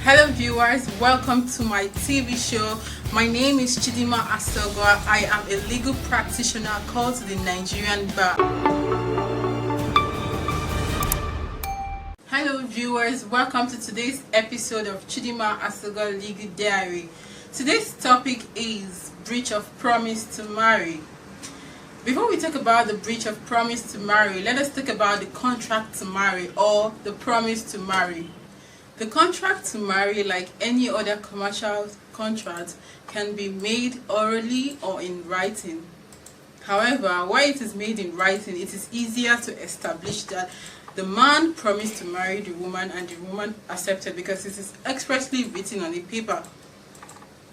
Hello viewers, welcome to my TV show. My name is Chidima Asogwa. I am a legal practitioner called to the Nigerian Bar. Hello viewers, welcome to today's episode of Chidima Asogwa Legal Diary. Today's topic is breach of promise to marry. Before we talk about the breach of promise to marry, let us talk about the contract to marry or the promise to marry. The contract to marry, like any other commercial contract, can be made orally or in writing. However, while it is made in writing, it is easier to establish that the man promised to marry the woman and the woman accepted because it is expressly written on the paper.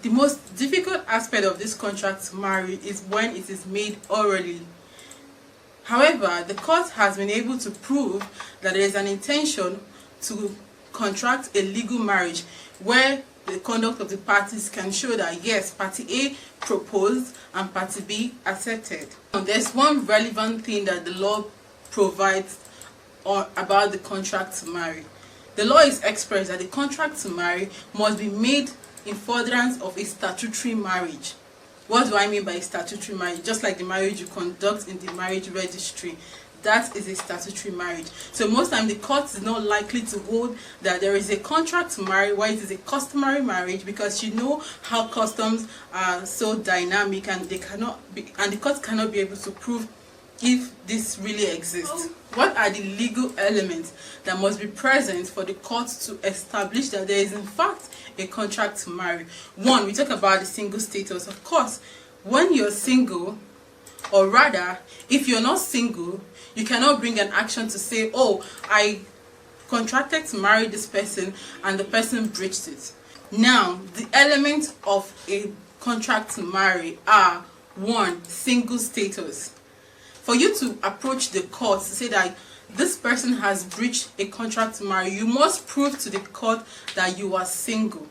The most difficult aspect of this contract to marry is when it is made orally. However, the court has been able to prove that there is an intention to contract a legal marriage where the conduct of the parties can show that yes, party A proposed and party B accepted. There's one relevant thing that the law provides about the contract to marry. The law is expressed that the contract to marry must be made in furtherance of a statutory marriage. What do I mean by statutory marriage? Just like the marriage you conduct in the marriage registry. That is a statutory marriage. So most time the court is not likely to hold that there is a contract to marry while it is a customary marriage, because you know how customs are so dynamic and the court cannot be able to prove if this really exists. What are the legal elements that must be present for the court to establish that there is in fact a contract to marry? One, we talk about the single status. Of course, when you're single, or rather, if you're not single, you cannot bring an action to say, oh, I contracted to marry this person and the person breached it. Now, the elements of a contract to marry are: one, single status. For you to approach the court to say that this person has breached a contract to marry, you must prove to the court that you are single.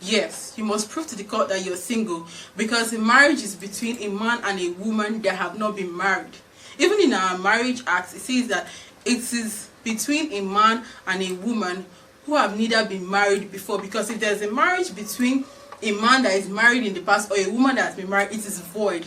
Yes, you must prove to the court that you're single, because a marriage is between a man and a woman that have not been married. Even in our marriage act, it says that it is between a man and a woman who have neither been married before, because if there's a marriage between a man that is married in the past or a woman that has been married, it is void.